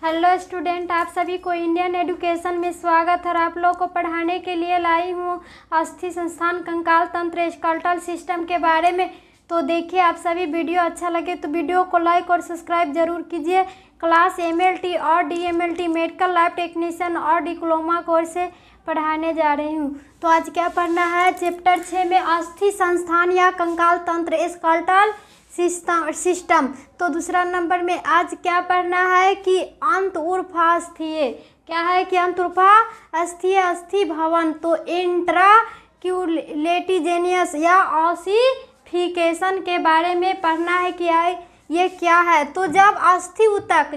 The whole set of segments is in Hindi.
हेलो स्टूडेंट, आप सभी को इंडियन एजुकेशन में स्वागत है। और आप लोग को पढ़ाने के लिए लाई हूँ अस्थि संस्थान कंकाल तंत्र स्केलेटल सिस्टम के बारे में। तो देखिए, आप सभी वीडियो अच्छा लगे तो वीडियो को लाइक और सब्सक्राइब जरूर कीजिए। क्लास एमएलटी और डीएमएलटी मेडिकल लैब टेक्नीशियन और डिप्लोमा कोर्स से पढ़ाने जा रही हूँ। तो आज क्या पढ़ना है, चैप्टर 6 में अस्थि संस्थान या कंकाल तंत्र स्केलेटल सिस्टम। तो दूसरा नंबर में आज क्या पढ़ना है कि अंत उर्फ अस्थीय। क्या है कि अंत उर्फ अस्थीय अस्थि भवन। तो इंट्राक्यूलेटिजेनियस या ऑसिफिकेशन के बारे में पढ़ना है कि ये क्या है। तो जब अस्थि ऊतक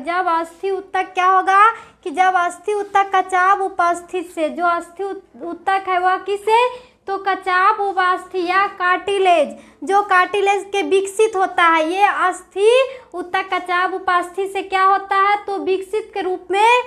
क्या होगा कि जब अस्थि ऊतक का चाप उपस्थित से, जो अस्थि ऊतक है वह किसे, तो कचाप उपास्थि या कार्टिलेज, जो कार्टिलेज के विकसित होता है, ये अस्थि ऊतक कचाप उपास्थि से क्या होता है, तो विकसित के रूप में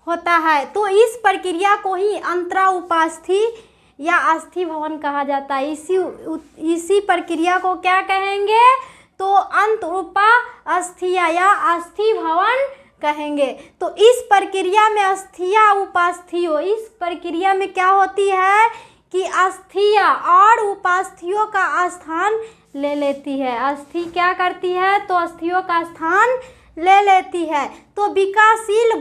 होता है। तो इस प्रक्रिया को ही अंतरा उपास्थि या अस्थि भवन कहा जाता है। इसी प्रक्रिया को क्या कहेंगे, तो अंत उपास्थीय या अस्थि भवन कहेंगे। तो इस प्रक्रिया में अस्थिया उपास्थियों, इस प्रक्रिया में क्या होती है कि अस्थिया और उपास्थियों का स्थान ले लेती है। अस्थि क्या करती है, तो अस्थियों का स्थान ले लेती है। तो विकासशील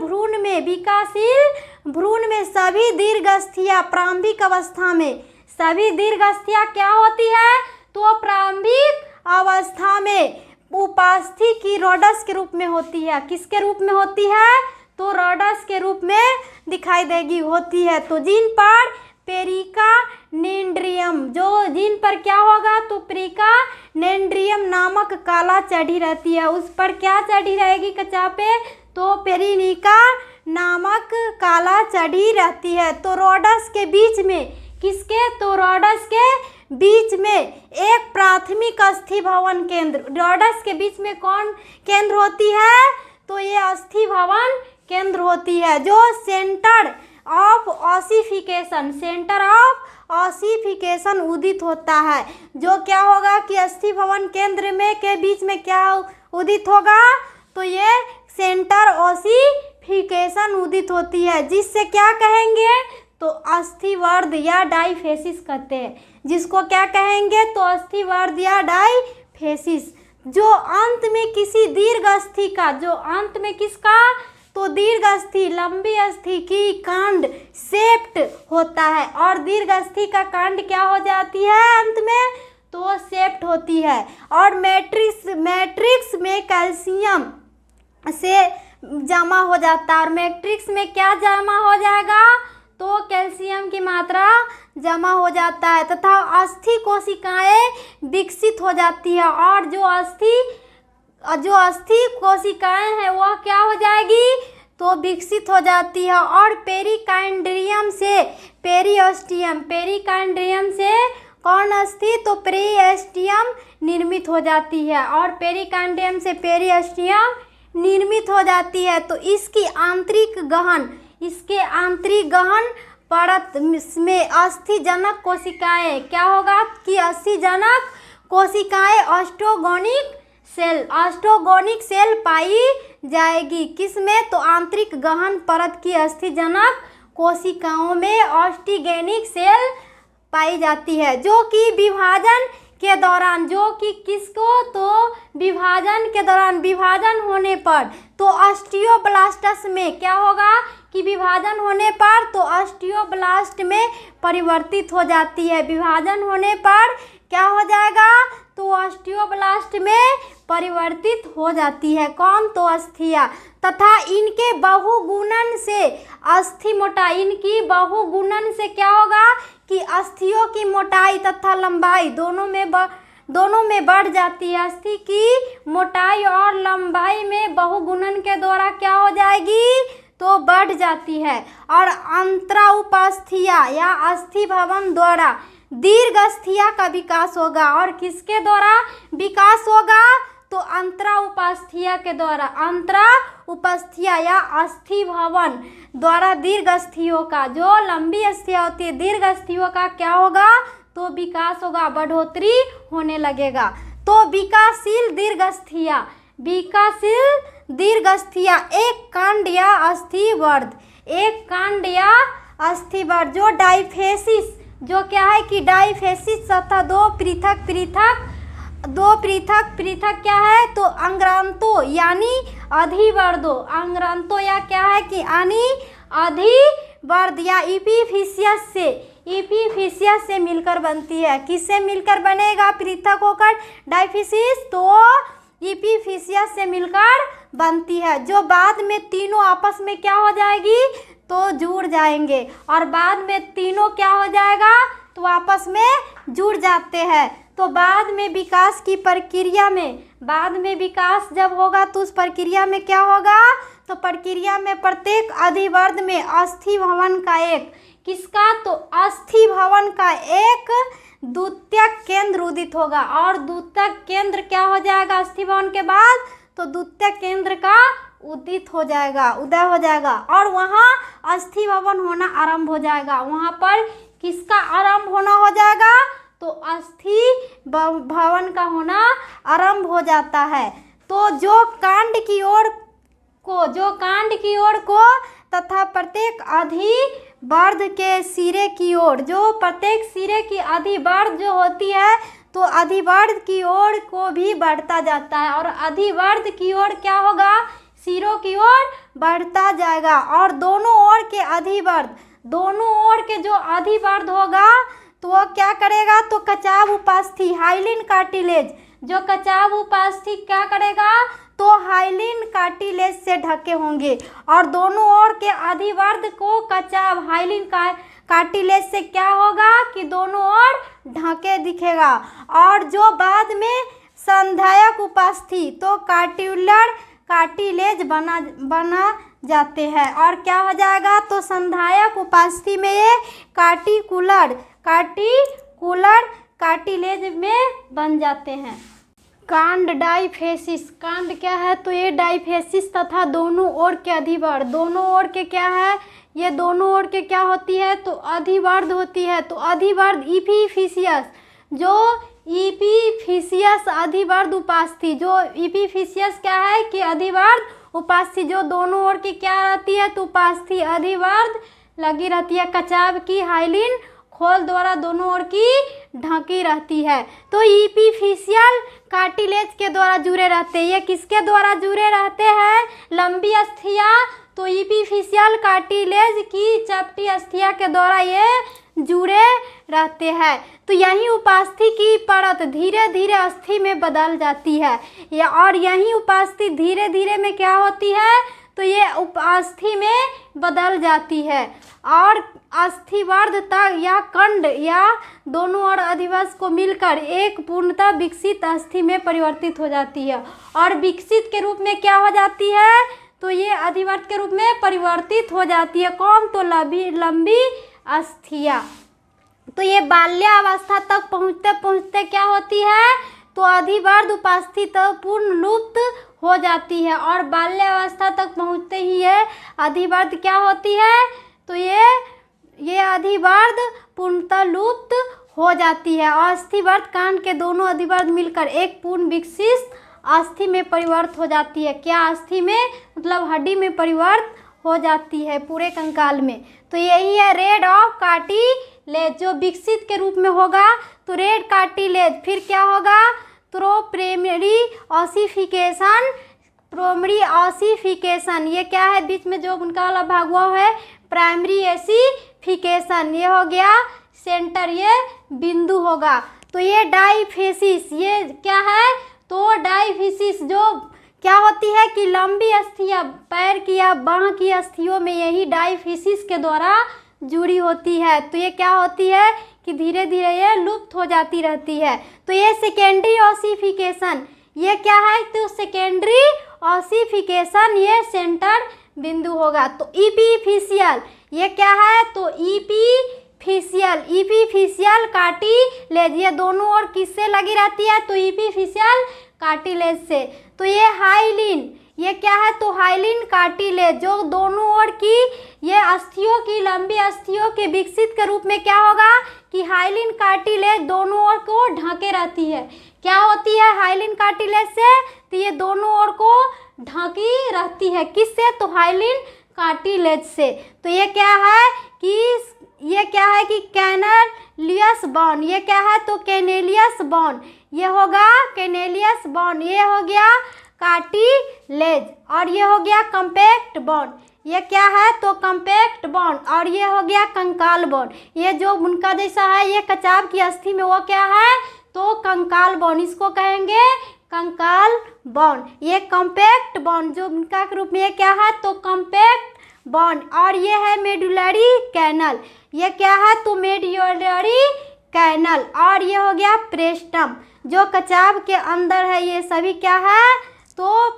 भ्रूण में सभी दीर्घअस्थियां प्रारंभिक अवस्था में, सभी दीर्घअस्थियां क्या होती है, तो प्रारंभिक अवस्था में उपास्थि की रोडस के रूप में होती है। किसके रूप में होती है, तो रोडस के रूप में दिखाई देगी होती है। तो जिन पर पेरिकानेंड्रियम, जो जिन पर क्या होगा, तो पेरिकानेंड्रियम नामक काला चढ़ी रहती है, उस पर क्या चढ़ी रहेगी कचा पे, तो पेरिनिका नामक काला चढ़ी रहती है। तो रोडस के बीच में किसके, तो रोडस के बीच में एक प्राथमिक अस्थि भवन केंद्र, रोडस के बीच में कौन केंद्र होती है, तो ये अस्थि भवन केंद्र होती है, जो सेंटर ऑफ ऑसिफिकेशन उदित होता है। जो क्या होगा कि अस्थि भवन केंद्र में के बीच में क्या उदित होगा, तो ये सेंटर ऑसिफिकेशन उदित होती है, जिससे क्या कहेंगे, तो अस्थिवर्ध या डाइफेसिस कहते हैं। जिसको क्या कहेंगे, तो अस्थिवर्ध या डाइफेसिस। जो अंत में किसी दीर्घ अस्थि का, जो अंत में किसका, तो दीर्घ अस्थि लंबी अस्थि की कांड सेप्ट होता है, और दीर्घ अस्थि का कांड क्या हो जाती है अंत में, तो सेप्ट होती है। और मैट्रिक्स में कैल्शियम से जमा हो जाता है, और मैट्रिक्स में क्या जमा हो जाएगा, तो कैल्शियम की मात्रा जमा हो जाता है, तथा अस्थि कोशिकाएं विकसित हो जाती है। और जो अस्थि कोशिकाएं हैं वह क्या हो जाएगी, तो विकसित हो जाती है। और पेरिकाइंड्रियम से पेरिकाइंड्रियम से कौन अस्थि, तो पेरिस्टियम निर्मित हो जाती है, और पेरिकाइंड्रियम से पेरिस्टियम निर्मित हो जाती है। तो इसके आंतरिक गहन परत में अस्थिजनक कोशिकाएं क्या होगा कि अस्थिजनक कोशिकाएं ऑस्टोगोनिक सेल पाई जाएगी। किसमें, तो आंतरिक गहन परत की अस्थिजनक कोशिकाओं में ऑस्टोगोनिक सेल पाई जाती है, जो कि विभाजन के दौरान, जो कि किसको, तो विभाजन के दौरान, विभाजन होने पर, तो ऑस्टियोब्लास्टस में क्या होगा कि विभाजन होने पर तो ऑस्टियोब्लास्ट में परिवर्तित हो जाती है। विभाजन होने पर क्या हो जाएगा, तो ऑस्टियोब्लास्ट में परिवर्तित हो जाती है कौन, तो अस्थियां। तथा इनके बहुगुणन से अस्थि मोटाई, इनकी बहुगुणन से क्या होगा कि अस्थियों की मोटाई तथा लंबाई दोनों में बढ़ जाती है। अस्थि की मोटाई और लंबाई में बहुगुणन के द्वारा क्या हो जाएगी, तो बढ़ जाती है। और अंतरा उपास्थीया या अस्थि भवन द्वारा दीर्घ अस्थिया का विकास होगा। और किसके द्वारा विकास होगा, तो अंतरा उपास्थीया के द्वारा, अंतरा उपास्थीया या अस्थि भवन द्वारा दीर्घ अस्थियों का, जो लंबी अस्थियां होती है, दीर्घ अस्थियों का क्या होगा, तो विकास होगा, बढ़ोतरी होने लगेगा। तो विकासशील दीर्घ अस्थियां, विकासशील दीर्घ अस्थियां, एक कांड या अस्थिवर्ध, एक कांड या अस्थिवर्ध। जो डाइफेसिस, जो क्या है कि डाइफेसिस तथा दो पृथक क्या है तो अंग्रांतो यानी अधिवर्धो, अंग्रांतो या क्या है कि यानी अधिवर्ध या इपीफिशियस से मिलकर बनती है। किससे मिलकर बनेगा पृथक होकर डाइफिसिस, तो इपीफिशियस से मिलकर बनती है। जो बाद में तीनों आपस में क्या हो जाएगी तो जुड़ जाएंगे, और बाद में तीनों क्या हो जाएगा तो आपस में जुड़ जाते हैं। तो बाद में विकास की प्रक्रिया में, बाद में विकास जब होगा तो उस प्रक्रिया में क्या होगा तो प्रक्रिया में प्रत्येक अधिवर्ध में अस्थि भवन का एक, किसका तो अस्थि भवन का एक द्वितीयक केंद्र उदित होगा, और द्वितीयक केंद्र क्या हो जाएगा अस्थि भवन के बाद तो द्वितीयक केंद्र का उदित हो जाएगा, उदय हो जाएगा, और वहाँ अस्थि भवन होना आरंभ हो जाएगा। वहाँ पर किसका आरंभ होना हो जाएगा तो अस्थि भवन का होना आरंभ हो जाता है। तो जो कांड की ओर को तथा प्रत्येक अधिवर्ध के सिरे की ओर, जो प्रत्येक सिरे की अधिवर्ध जो होती है तो अधिवर्ध की ओर को भी बढ़ता जाता है, और अधिवर्ध की ओर क्या होगा सिरों की ओर बढ़ता जाएगा, और दोनों ओर के अधिवर्ध, दोनों ओर के जो अधिवर्ध होगा तो वो क्या करेगा तो कचाव उपास्थि हाइलिन कार्टिलेज, जो कचाव उपास्थि क्या करेगा तो हाइलिन कार्टिलेज से ढके होंगे, और दोनों ओर के अधिवर्ध को कचाव हाइलिन कार्टिलेज से क्या होगा कि दोनों ओर ढके दिखेगा। और जो बाद में संधायक उपास्थि तो कार्टिलेज बना जाते हैं, और क्या हो जाएगा तो संधायक उपास्थि में ये कार्टिकुलर कार्टिलेज में बन जाते हैं। कांड डाइफेसिस, कांड क्या है तो ये डाइफेसिस तथा दोनों ओर के अधिवर्ध, दोनों ओर के क्या है ये दोनों ओर के क्या होती है तो अधिवर्ध होती है। तो अधिवर्ध इपीफिशियस, जो इपीफिशियस अधिवर्ध उपास्थि, जो इपीफिशियस क्या है कि अधिवर्ध उपास्थि, जो दोनों ओर की क्या रहती है तो उपास्थि अधिवर्ध लगी रहती है, कचाव की हाइलिन खोल द्वारा दोनों ओर की ढकी रहती है। तो इपीफिशियल कार्टिलेज के द्वारा जुड़े रहते हैं। ये किसके द्वारा जुड़े रहते हैं लंबी अस्थियां, तो इपीफिशियल कार्टिलेज की चपटी अस्थिया के द्वारा ये जुड़े रहते हैं। तो यही उपास्थि की परत धीरे धीरे अस्थि में बदल जाती है, या और यही उपास्थि धीरे धीरे में क्या होती है तो ये उपास्थि में बदल जाती है, और अस्थिवर्ध तक या कंड या दोनों और अधिवश को मिलकर एक पूर्णतः विकसित अस्थि में परिवर्तित हो जाती है, और विकसित के रूप में क्या हो जाती है तो ये अधिवर्ध के रूप में परिवर्तित हो जाती है। कौन तो लंबी अस्थियां। तो ये बाल्यावस्था तक पहुँचते पहुँचते क्या होती है तो अधिवर्ध उपास्थि पूर्ण लुप्त हो जाती है, और बाल्यावस्था तक पहुँचते ही ये अधिवर्ध क्या होती है तो ये अधिवर्ध पूर्णतः लुप्त हो जाती है, और अस्थिवर्ध कांड के दोनों अधिवर्ध मिलकर एक पूर्ण विकसित अस्थि में परिवर्तित हो जाती है। क्या अस्थि में मतलब हड्डी में परिवर्तित हो जाती है पूरे कंकाल में। तो यही है रेड ऑफ कार्टिलेज, जो विकसित के रूप में होगा तो रेड कार्टिलेज, फिर क्या होगा तो प्राइमरी ऑसिफिकेशन, ये क्या है बीच में जो उनका वाला भाग हुआ है प्राइमरी एसिफिकेशन, ये हो गया सेंटर, ये बिंदु होगा। तो ये डाइफेसिस, ये क्या है तो डाइफिसिस जो क्या होती है कि लंबी अस्थियां पैर की या बाह की अस्थियों में यही डाइफिसिस के द्वारा जुड़ी होती है। तो ये क्या होती है कि धीरे धीरे ये लुप्त हो जाती रहती है। तो ये सेकेंडरी ऑसिफिकेशन, ये क्या है तो सेकेंडरी ऑसिफिकेशन, ये सेंटर बिंदु होगा। तो इपीफिशियल, ये क्या है तो इपीफिशियल कार्टिलेज, ये दोनों ओर किससे लगी रहती है तो इपीफिशियल कार्टिलेज से। तो ये हाइलिन, ये क्या है तो हाइलिन कार्टिलेज, जो दोनों ओर की ये अस्थियों की लंबी अस्थियों के विकसित के रूप में क्या होगा कि हाइलिन कार्टिलेज दोनों ओर को ढके रहती है। क्या होती है हाइलिन कार्टिलेज से तो ये दोनों ओर को ढकी रहती है, किससे? तो हाइलिन कार्टिलेज से। तो ये क्या है कि कैनेलियस बोन, ये क्या है? तो कैनेलियस बोन, ये होगा कैनेलियस बोन, ये हो गया कार्टिलेज, और ये हो गया कॉम्पैक्ट बोन, ये क्या है? तो कॉम्पैक्ट बोन, और ये हो गया कंकाल बोन, ये जो उनका जैसा है ये कचाव की अस्थि में, वो क्या है? तो कंकाल बोन, इसको कहेंगे कंकाल बोन। ये कॉम्पैक्ट बोन जो उनका के रूप में, ये क्या है? तो कॉम्पैक्ट बोन। और ये है मेडुलरी कैनल, ये क्या है? तो मेडुलरी कैनल। और ये हो गया प्रेस्टम जो कचाव के अंदर है, ये सभी क्या है? तो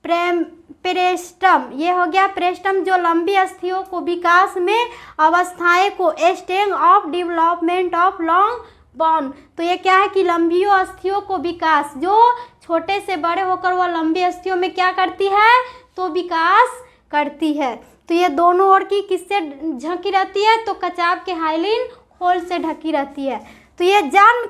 प्रेस्टम, ये हो गया प्रेस्टम जो लंबी अस्थियों को विकास में अवस्थाएं को stage of development of long bone. तो ये क्या है कि लंबी अस्थियों को विकास, जो छोटे से बड़े होकर वह लंबी अस्थियों में क्या करती है? तो विकास करती है। तो ये दोनों ओर की किससे ढकी रहती है? तो कचाव के हाइलिन होल से ढकी रहती है। तो ये जन्म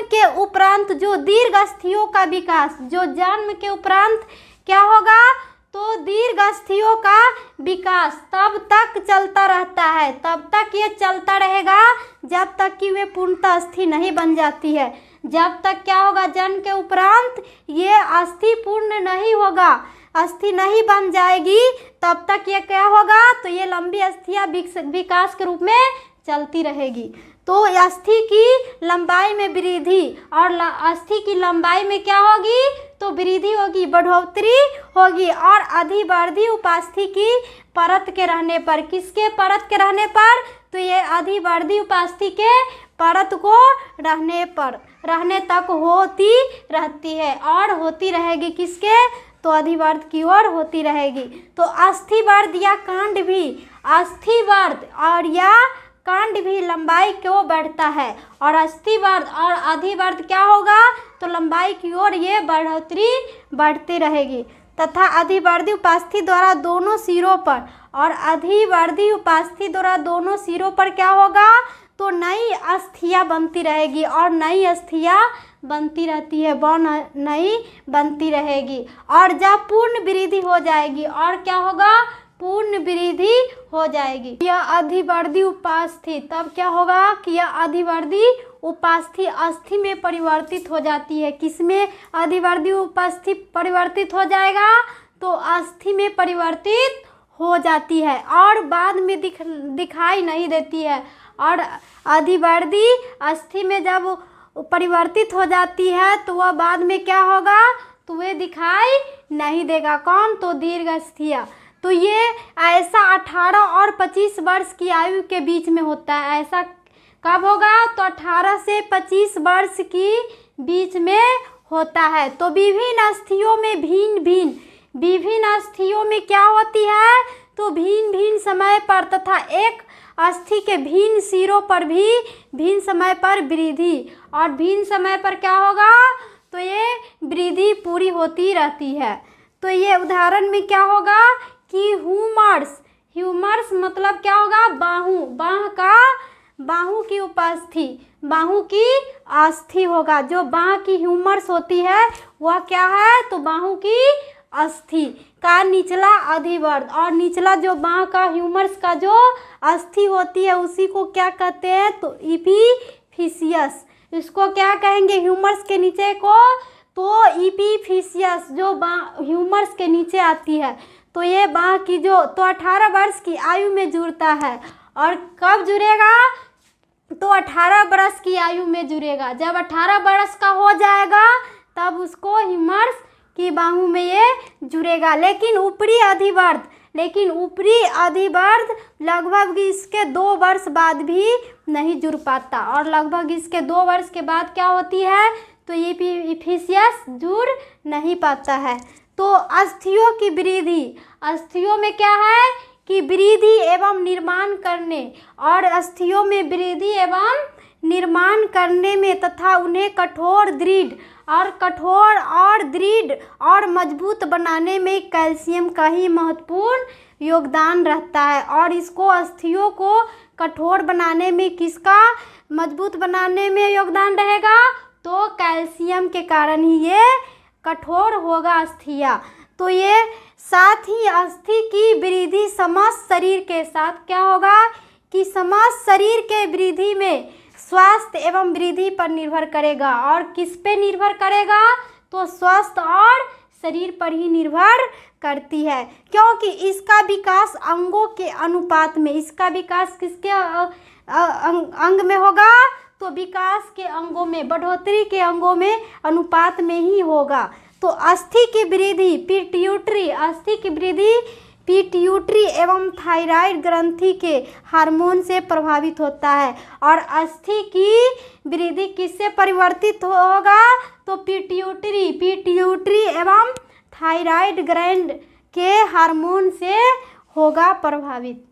के उपरांत जो दीर्घ अस्थियों का विकास, जो जन्म के उपरांत क्या होगा? तो दीर्घ अस्थियों का विकास तब तक चलता रहता है, तब तक ये चलता रहेगा जब तक कि वे पूर्णतः अस्थि नहीं बन जाती है। जब तक क्या होगा? जन्म के उपरांत ये अस्थि पूर्ण नहीं होगा, अस्थि नहीं बन जाएगी, तब तक ये क्या होगा? तो ये लंबी अस्थियां विकास के रूप में चलती रहेगी। तो अस्थि की लंबाई में वृद्धि, और अस्थि की लंबाई में क्या होगी? तो वृद्धि होगी, बढ़ोतरी होगी। और अधिवर्धी उपास्थि की परत के रहने पर, किसके परत के रहने पर? तो ये अधिवर्धी उपास्थि के परत को रहने तक होती रहती है, और होती रहेगी किसके? तो अधिवर्ध की ओर होती रहेगी। तो अस्थिवर्ध या कांड भी, अस्थिवर्ध और या कांड भी लंबाई को बढ़ता है, और अस्थिवर्ध और अधिवर्ध क्या होगा? तो लंबाई की ओर ये बढ़ोतरी बढ़ती रहेगी। तथा अधिवर्धी उपास्थि द्वारा दोनों सिरों पर, और अधिवर्धी उपास्थि द्वारा दोनों सिरों पर क्या होगा? तो नई अस्थियां बनती रहेगी, और नई अस्थियां बनती रहती है, बोन नई बनती रहेगी। और जब पूर्ण वृद्धि हो जाएगी, और क्या होगा? पूर्ण वृद्धि हो जाएगी। यह अधिवर्धी उपास्थि तब क्या होगा? कि यह अधिवर्धी उपास्थि अस्थि में परिवर्तित हो जाती है। किसमें अधिवर्धी उपास्थि परिवर्तित हो जाएगा? तो अस्थि में परिवर्तित हो जाती है, और बाद में दिखाई नहीं देती है। और अधिवर्धी अस्थि में जब परिवर्तित हो जाती है तो वह बाद में क्या होगा? तो वे दिखाई नहीं देगा। कौन? तो दीर्घ अस्थियां। तो ये ऐसा 18 और 25 वर्ष की आयु के बीच में होता है। ऐसा कब होगा? तो 18 से 25 वर्ष की बीच में होता है। तो विभिन्न अस्थियों में विभिन्न अस्थियों में क्या होती है? तो भिन्न समय पर तथा एक अस्थि के भिन्न सिरों पर भी भिन्न समय पर वृद्धि, और भिन्न समय पर क्या होगा? तो ये वृद्धि पूरी होती रहती है। तो ये उदाहरण में क्या होगा कि ह्यूमर्स मतलब क्या होगा? बाहु की उपास्थि, बाहु की अस्थि होगा। जो बाह की ह्यूमर्स होती है वह क्या है? तो बाहु की अस्थि का निचला अधिवर्ध, और निचला जो बाह का ह्यूमर्स का जो अस्थि होती है उसी को क्या कहते हैं? तो एपिफिशियस। इसको क्या कहेंगे? ह्यूमर्स के नीचे को तो एपिफिशियस, जो ह्यूमर्स के नीचे आती है। तो ये बाह की जो तो 18 वर्ष की आयु में जुड़ता है। और कब जुड़ेगा? तो 18 वर्ष की आयु में जुड़ेगा। जब 18 वर्ष का हो जाएगा तब उसको ह्यूमर्स की बाहु में ये जुड़ेगा। लेकिन ऊपरी अधिवर्ध लगभग इसके 2 वर्ष बाद भी नहीं जुड़ पाता, और लगभग इसके 2 वर्ष के बाद क्या होती है? तो ये एपिफिशियस जुड़ नहीं पाता है। तो अस्थियों की वृद्धि, अस्थियों में क्या है कि वृद्धि एवं निर्माण करने, और अस्थियों में वृद्धि एवं निर्माण करने में तथा उन्हें कठोर दृढ़ और मजबूत बनाने में कैल्शियम का ही महत्वपूर्ण योगदान रहता है। और इसको अस्थियों को कठोर बनाने में किसका मजबूत बनाने में योगदान रहेगा? तो कैल्शियम के कारण ही ये कठोर होगा अस्थियाँ। तो ये साथ ही अस्थि की वृद्धि समस्त शरीर के साथ क्या होगा कि समस्त शरीर के वृद्धि में स्वास्थ्य एवं वृद्धि पर निर्भर करेगा। और किस पे निर्भर करेगा? तो स्वास्थ्य और शरीर पर ही निर्भर करती है, क्योंकि इसका विकास अंगों के अनुपात में, इसका विकास किसके अंग में होगा? तो विकास के अंगों में, बढ़ोतरी के अंगों में अनुपात में ही होगा। तो अस्थि की वृद्धि पिट्यूटरी, अस्थि की वृद्धि पिट्यूटरी एवं थायराइड ग्रंथि के हार्मोन से प्रभावित होता है। और अस्थि की वृद्धि किससे परिवर्तित होगा? तो पिट्यूटरी एवं थायराइड ग्लैंड के हार्मोन से होगा प्रभावित।